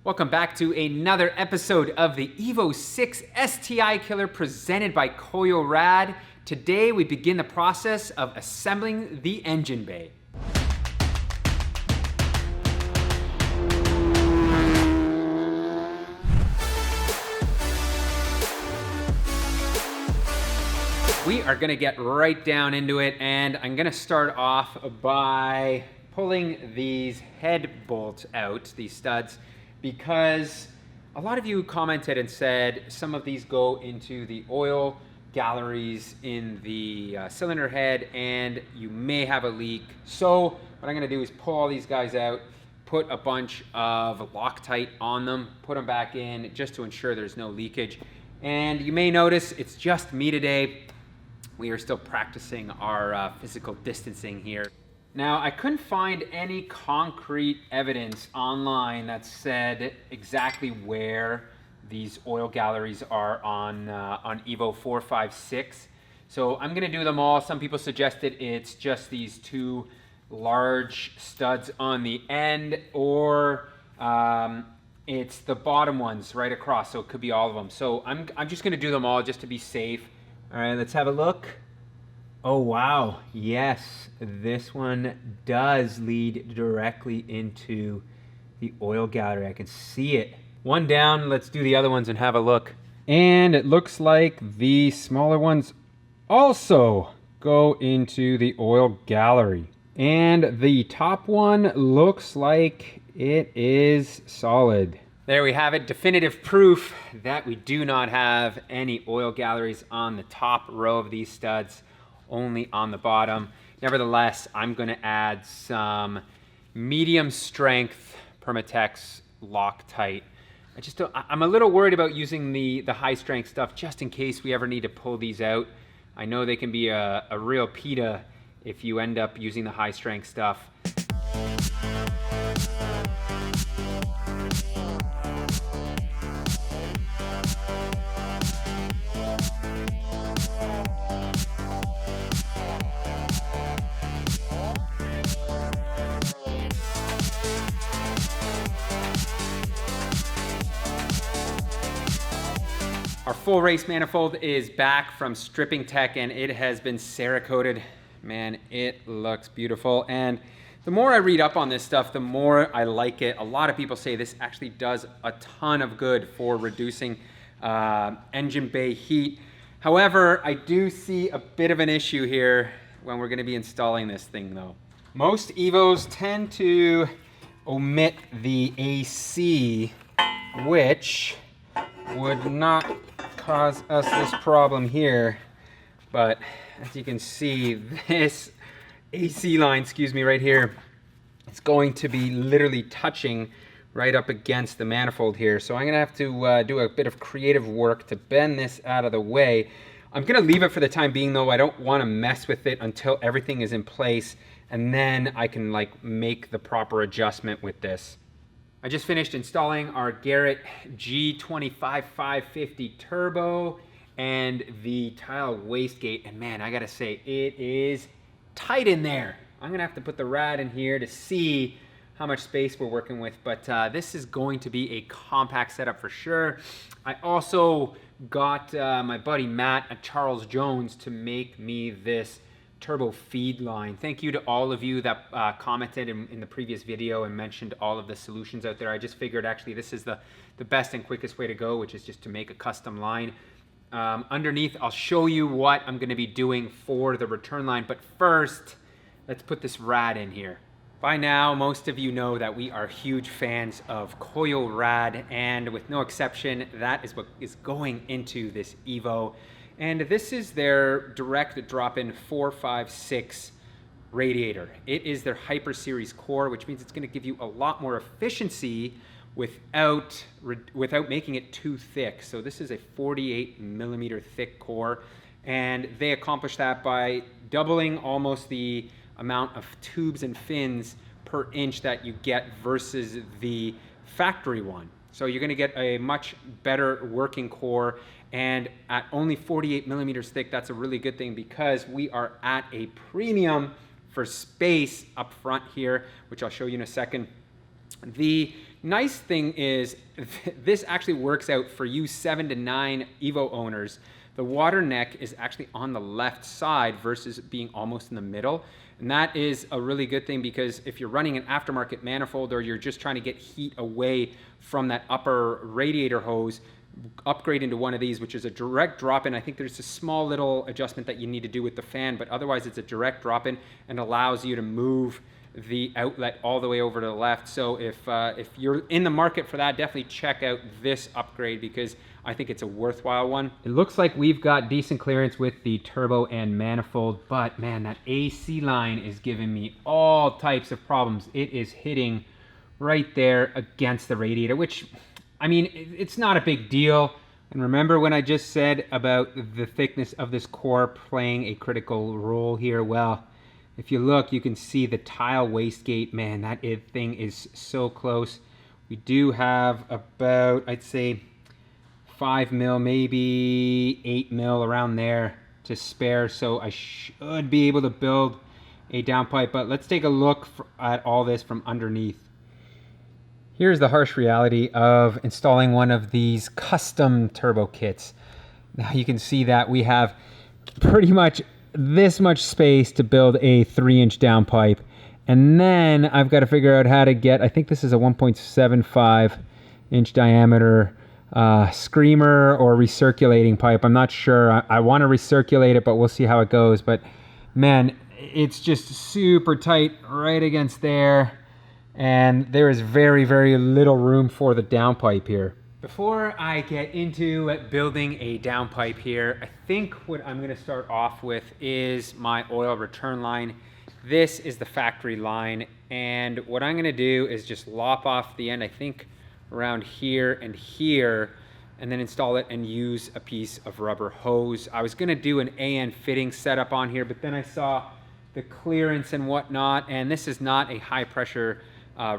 Welcome back to another episode of the Evo 6 STI Killer presented by Koyo-Rad. Today we begin the process of assembling the engine bay. We are gonna get right down into it, and I'm gonna start off by pulling these head bolts out, these studs, because a lot of you commented and said some of these go into the oil galleries in the cylinder head and you may have a leak. So what I'm gonna do is pull all these guys out, put a bunch of Loctite on them, put them back in just to ensure there's no leakage. And you may notice it's just me today. We are still practicing our physical distancing here. Now, I couldn't find any concrete evidence online that said exactly where these oil galleries are on Evo 4, 5, 6. So I'm gonna do them all. Some people suggested it's just these two large studs on the end, or it's the bottom ones right across, so it could be all of them. So I'm just gonna do them all just to be safe. All right, let's have a look. Oh wow, yes, this one does lead directly into the oil gallery. I can see it. One down, let's do the other ones and have a look. And it looks like the smaller ones also go into the oil gallery. And the top one looks like it is solid. There we have it, definitive proof that we do not have any oil galleries on the top row of these studs, only on the bottom. Nevertheless, I'm gonna add some medium strength Permatex Loctite. I'm a little worried about using the high strength stuff just in case we ever need to pull these out. I know they can be a real PETA if you end up using the high strength stuff. Our full race manifold is back from stripping tech and it has been Cerakoted. Man, it looks beautiful. And the more I read up on this stuff, the more I like it. A lot of people say this actually does a ton of good for reducing engine bay heat. However, I do see a bit of an issue here when we're gonna be installing this thing though. Most Evos tend to omit the AC, which would not cause us this problem here, but as you can see, this AC line, right here, it's going to be literally touching right up against the manifold here. So I'm gonna have to do a bit of creative work to bend this out of the way. I'm gonna leave it for the time being though. I don't wanna mess with it until everything is in place, and then I can like make the proper adjustment with this. I just finished installing our Garrett G25550 turbo and the tile wastegate, and man, I gotta say, it is tight in there. I'm gonna have to put the rad in here to see how much space we're working with, but this is going to be a compact setup for sure. I also got my buddy Matt at Charles Jones to make me this turbo feed line. Thank you to all of you that commented in the previous video and mentioned all of the solutions out there. I just figured actually this is the best and quickest way to go, which is just to make a custom line. Underneath, I'll show you what I'm gonna be doing for the return line, but first, let's put this rad in here. By now, most of you know that we are huge fans of Koyo-Rad, and with no exception, that is what is going into this Evo. And this is their direct drop-in 4, 5, 6 radiator. It is their Hyper Series core, which means it's gonna give you a lot more efficiency without making it too thick. So this is a 48 millimeter thick core, and they accomplish that by doubling almost the amount of tubes and fins per inch that you get versus the factory one. So you're gonna get a much better working core, and at only 48 millimeters thick, that's a really good thing because we are at a premium for space up front here, which I'll show you in a second. The Nice thing is this actually works out for you 7 to 9 Evo owners. The water neck is actually on the left side versus being almost in the middle. And that is a really good thing, because if you're running an aftermarket manifold or you're just trying to get heat away from that upper radiator hose, upgrade into one of these, which is a direct drop-in. I think there's a small little adjustment that you need to do with the fan, but otherwise it's a direct drop-in and allows you to move the outlet all the way over to the left. So if you're in the market for that, definitely check out this upgrade, because I think it's a worthwhile one. It looks like we've got decent clearance with the turbo and manifold, but man, that AC line is giving me all types of problems. It is hitting right there against the radiator, which, I mean, it's not a big deal. And remember when I just said about the thickness of this core playing a critical role here? Well, if you look, you can see the tile wastegate. Man, that thing is so close. We do have about, I'd say, 5 mil, maybe 8 mil around there to spare. So I should be able to build a downpipe, but let's take a look at all this from underneath. Here's the harsh reality of installing one of these custom turbo kits. Now you can see that we have pretty much this much space to build a 3-inch downpipe. And then I've got to figure out how to get, I think this is a 1.75 inch diameter screamer or recirculating pipe. I'm not sure. I want to recirculate it, but we'll see how it goes. But man, it's just super tight right against there. And there is very, very little room for the downpipe here. Before I get into building a downpipe here, I think what I'm going to start off with is my oil return line. This is the factory line, and what I'm going to do is just lop off the end, I think around here, and then install it and use a piece of rubber hose. I was going to do an AN fitting setup on here, but then I saw the clearance and whatnot, and this is not a high pressure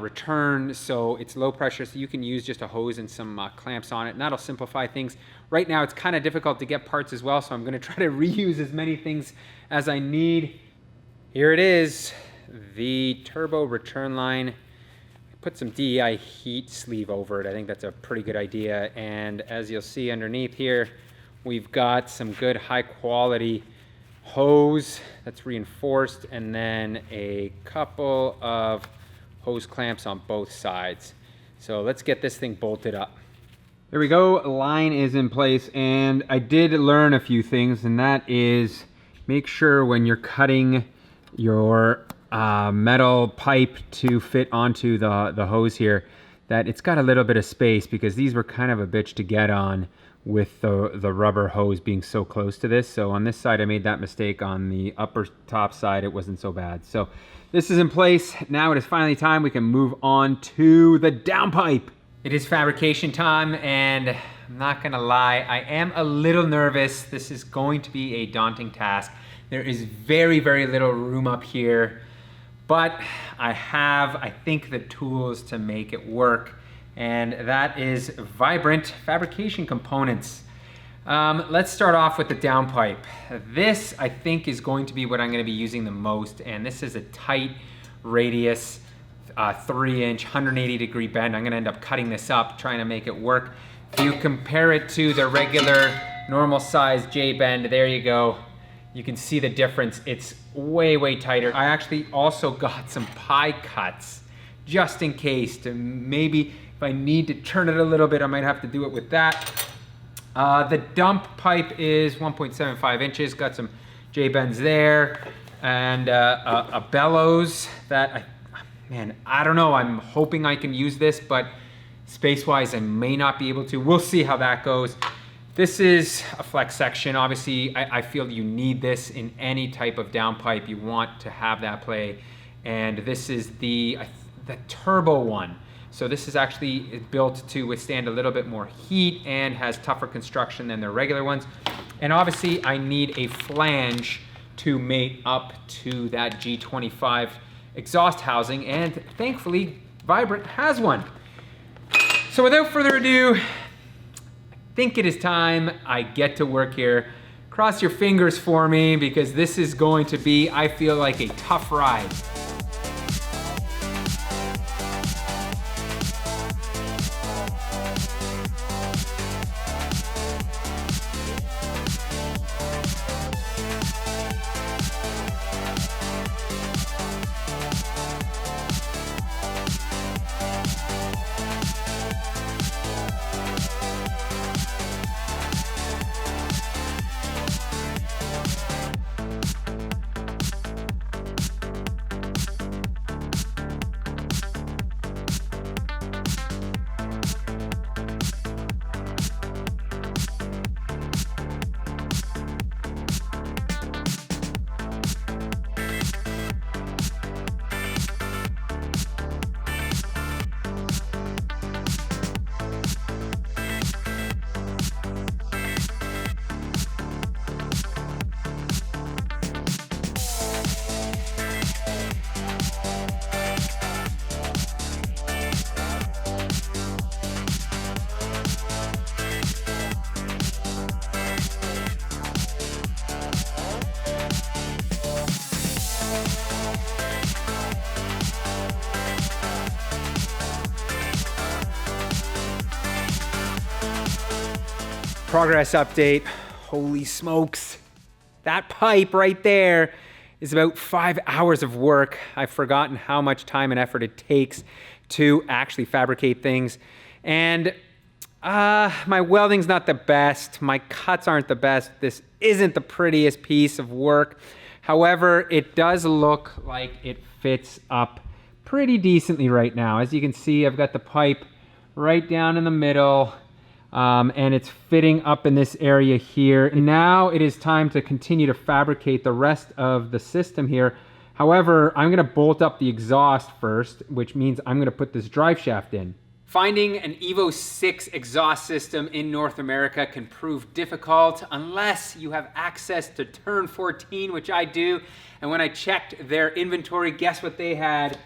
return, so it's low pressure, so you can use just a hose and some clamps on it, and that'll simplify things. Right now it's kind of difficult to get parts as well, so I'm going to try to reuse as many things as I need. Here it is, the turbo return line. Put some DEI heat sleeve over it. I think that's a pretty good idea. And as you'll see underneath here, we've got some good high quality hose that's reinforced, and then a couple of hose clamps on both sides. So let's get this thing bolted up. There we go, line is in place, and I did learn a few things, and that is make sure when you're cutting your metal pipe to fit onto the hose here that it's got a little bit of space, because these were kind of a bitch to get on with the rubber hose being so close to this. So on this side I made that mistake. On the upper top side it wasn't so bad. So this is in place. Now it is finally time we can move on to the downpipe. It is fabrication time, and I'm not gonna lie, I am a little nervous. This is going to be a daunting task. There is very, very little room up here, but I have, I think, the tools to make it work, and that is Vibrant Fabrication Components. Let's start off with the downpipe. This, I think, is going to be what I'm going to be using the most, and this is a tight radius, 3-inch, 180-degree bend. I'm going to end up cutting this up, trying to make it work. If you compare it to the regular, normal size J-bend, there you go. You can see the difference. It's way, way tighter. I actually also got some pie cuts just in case, to maybe if I need to turn it a little bit, I might have to do it with that. The dump pipe is 1.75 inches, got some J-bends there, and a bellows that, I don't know, I'm hoping I can use this, but space-wise I may not be able to. We'll see how that goes. This is a flex section. Obviously, I feel you need this in any type of downpipe. You want to have that play. And this is the turbo one. So this is actually built to withstand a little bit more heat and has tougher construction than the regular ones. And obviously, I need a flange to mate up to that G25 exhaust housing. And thankfully, Vibrant has one. So without further ado, I think it is time I get to work here. Cross your fingers for me, because this is going to be, I feel like, a tough ride. progress update. Holy smokes. That pipe right there is about 5 hours of work. I've forgotten how much time and effort it takes to actually fabricate things. And my welding's not the best. My cuts aren't the best. This isn't the prettiest piece of work. However, it does look like it fits up pretty decently right now. As you can see, I've got the pipe right down in the middle, and it's fitting up in this area here. And now it is time to continue to fabricate the rest of the system here. However, I'm gonna bolt up the exhaust first, which means I'm gonna put this drive shaft in. Finding an Evo 6 exhaust system in North America can prove difficult unless you have access to Turn 14, which I do. And when I checked their inventory, guess what they had?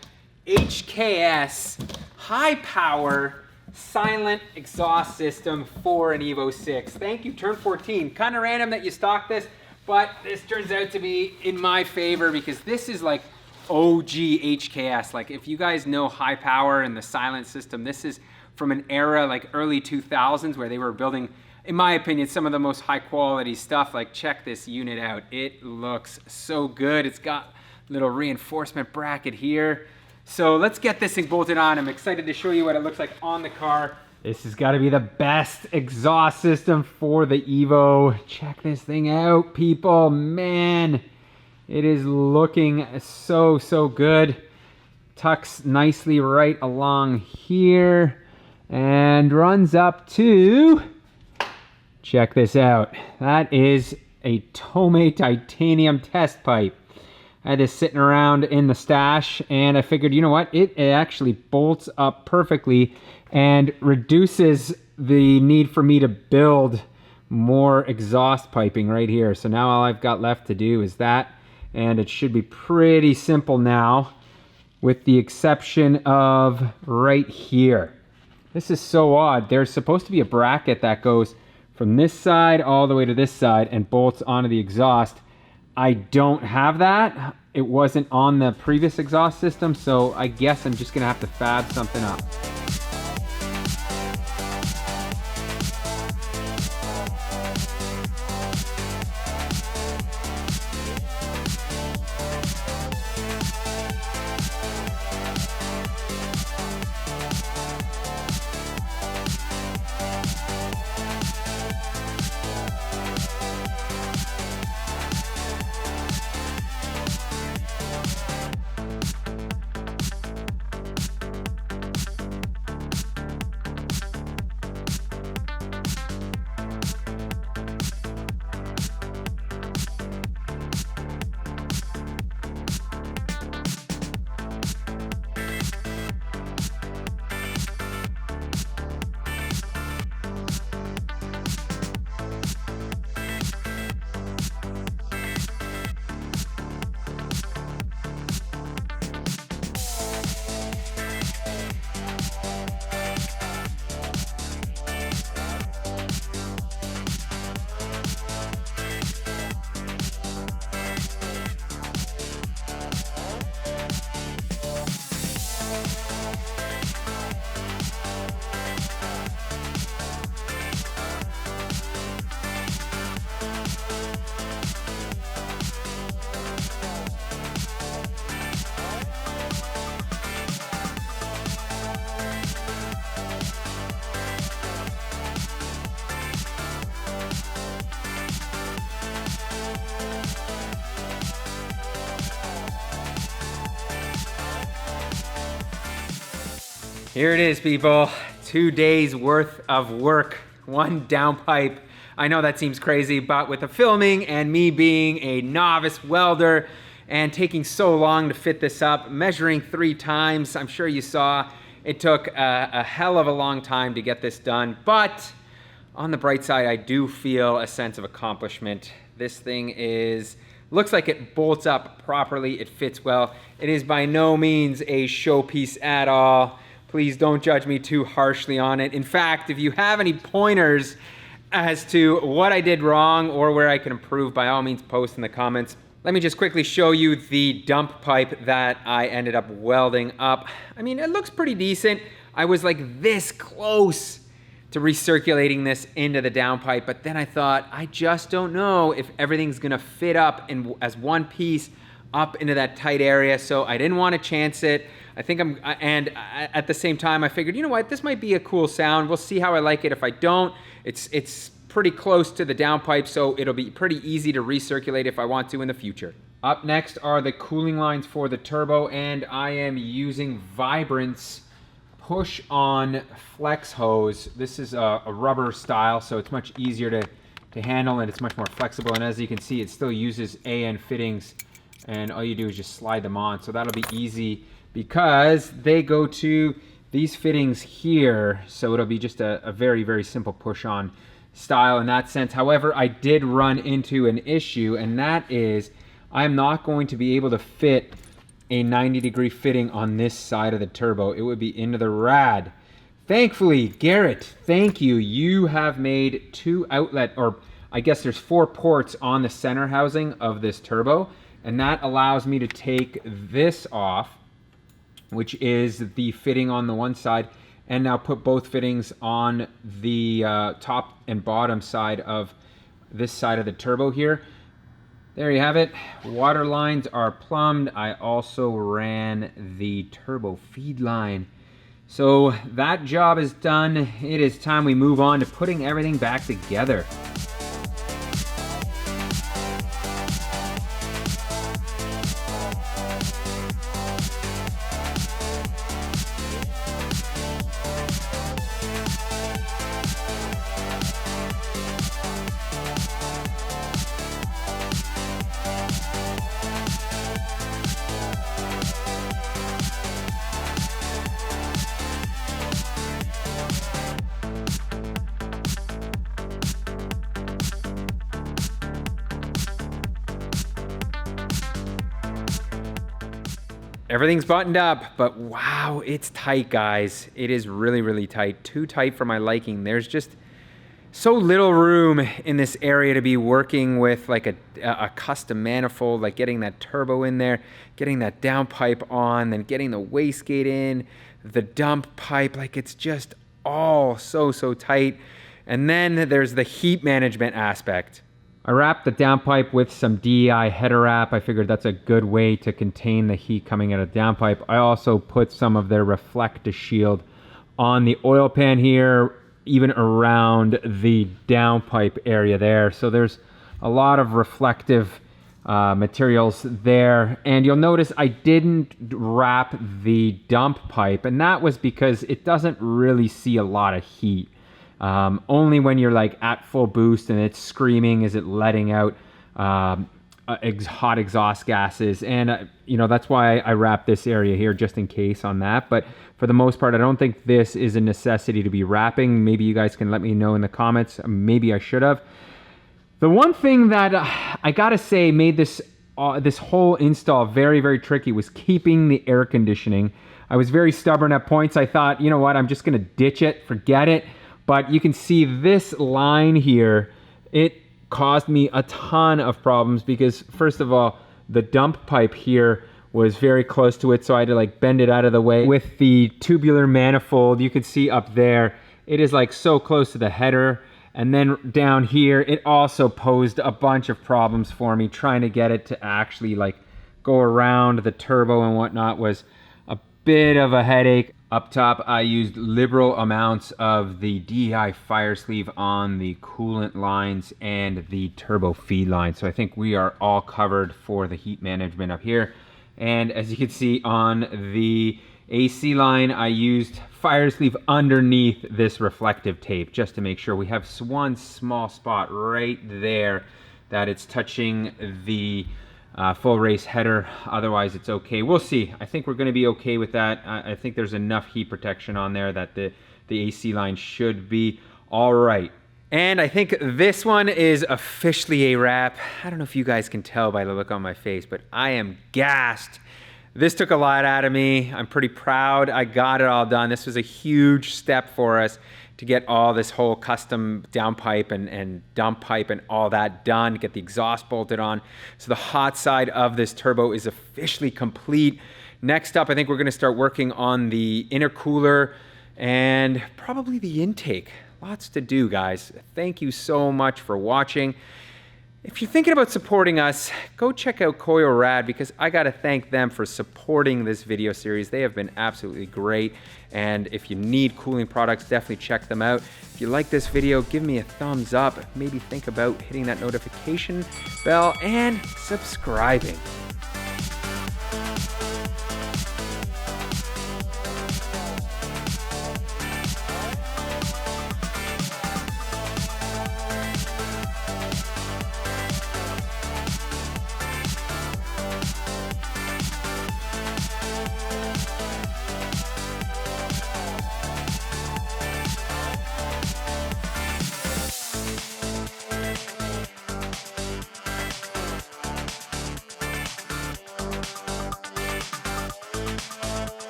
HKS, high power, silent exhaust system for an Evo 6. Thank you, Turn 14. Kind of random that you stock this, but this turns out to be in my favor because this is like OG HKS. Like if you guys know high power and the silent system, this is from an era like early 2000s where they were building, in my opinion, some of the most high quality stuff. Like check this unit out. It looks so good. It's got a little reinforcement bracket here. So let's get this thing bolted on. I'm excited to show you what it looks like on the car. This has got to be the best exhaust system for the Evo. Check this thing out, people. Man, it is looking so, so good. Tucks nicely right along here and runs up to, check this out. That is a Tomei titanium test pipe. I had this sitting around in the stash and I figured, you know what? It actually bolts up perfectly and reduces the need for me to build more exhaust piping right here. So now all I've got left to do is that. And it should be pretty simple now, with the exception of right here. This is so odd. There's supposed to be a bracket that goes from this side all the way to this side and bolts onto the exhaust. I don't have that. It wasn't on the previous exhaust system, so I guess I'm just gonna have to fab something up. Here it is, people. 2 days worth of work, one downpipe. I know that seems crazy, but with the filming and me being a novice welder and taking so long to fit this up, measuring 3 times, I'm sure you saw, it took a hell of a long time to get this done. But on the bright side, I do feel a sense of accomplishment. This thing looks like it bolts up properly, it fits well. It is by no means a showpiece at all. Please don't judge me too harshly on it. In fact, if you have any pointers as to what I did wrong or where I can improve, by all means post in the comments. Let me just quickly show you the dump pipe that I ended up welding up. I mean, it looks pretty decent. I was like this close to recirculating this into the downpipe. But then I thought, I just don't know if everything's gonna fit up as one piece up into that tight area. So I didn't want to chance it. And at the same time, I figured, you know what, this might be a cool sound. We'll see how I like it. If I don't, it's pretty close to the downpipe, so it'll be pretty easy to recirculate if I want to in the future. Up next are the cooling lines for the turbo, and I am using Vibrant's push-on flex hose. This is a rubber style, so it's much easier to handle, and it's much more flexible. And as you can see, it still uses AN fittings, and all you do is just slide them on. So that'll be easy because they go to these fittings here. So it'll be just a very, very simple push-on style in that sense. However, I did run into an issue, and that is I'm not going to be able to fit a 90-degree fitting on this side of the turbo. It would be into the rad. Thankfully, Garrett, thank you. You have made 2 outlet, or I guess there's 4 ports on the center housing of this turbo, and that allows me to take this off, which is the fitting on the one side, and now put both fittings on the top and bottom side of this side of the turbo here. There you have it. Water lines are plumbed. I also ran the turbo feed line. So that job is done. It is time we move on to putting everything back together. Everything's buttoned up, but wow, it's tight, guys. It is really, really tight. Too tight for my liking. There's just so little room in this area to be working with like a custom manifold, like getting that turbo in there, getting that downpipe on, then getting the wastegate in, the dump pipe. Like, it's just all so tight. And then there's the heat management aspect. I wrapped the downpipe with some DEI header wrap. I figured that's a good way to contain the heat coming out of the downpipe. I also put some of their reflective shield on the oil pan here, even around the downpipe area there. So there's a lot of reflective materials there. And you'll notice I didn't wrap the dump pipe, and that was because it doesn't really see a lot of heat. Only when you're like at full boost and it's screaming is it letting out hot exhaust gases. And you know, that's why I wrapped this area here just in case on that. But for the most part, I don't think this is a necessity to be wrapping. Maybe you guys can let me know in the comments. Maybe I should have. The one thing that I gotta say made this whole install very, very tricky was keeping the air conditioning. I was very stubborn at points. I thought, you know what, I'm just gonna ditch it, forget it. But you can see this line here, it caused me a ton of problems because, first of all, the dump pipe here was very close to it, so I had to like bend it out of the way. With the tubular manifold, you can see up there, it is like so close to the header. And then down here, it also posed a bunch of problems for me. Trying to get it to actually like go around the turbo and whatnot was a bit of a headache. Up top, I used liberal amounts of the DEI fire sleeve on the coolant lines and the turbo feed line. So I think we are all covered for the heat management up here. And as you can see on the AC line, I used fire sleeve underneath this reflective tape just to make sure we have one small spot right there that it's touching the full race header. Otherwise it's okay. We'll see. I think we're going to be okay with that. I think there's enough heat protection on there that the AC line should be all right. And I think this one is officially a wrap. I don't know if you guys can tell by the look on my face, but I am gassed. This took a lot out of me. I'm pretty proud I got it all done. This was a huge step for us to get all this whole custom downpipe and dump pipe and all that done, get the exhaust bolted on. So the hot side of this turbo is officially complete. Next up, I think we're gonna start working on the intercooler and probably the intake. Lots to do, guys. Thank you so much for watching. If you're thinking about supporting us, go check out Koyo Rad, because I gotta thank them for supporting this video series. They have been absolutely great. And if you need cooling products, definitely check them out. If you like this video, give me a thumbs up. Maybe think about hitting that notification bell and subscribing.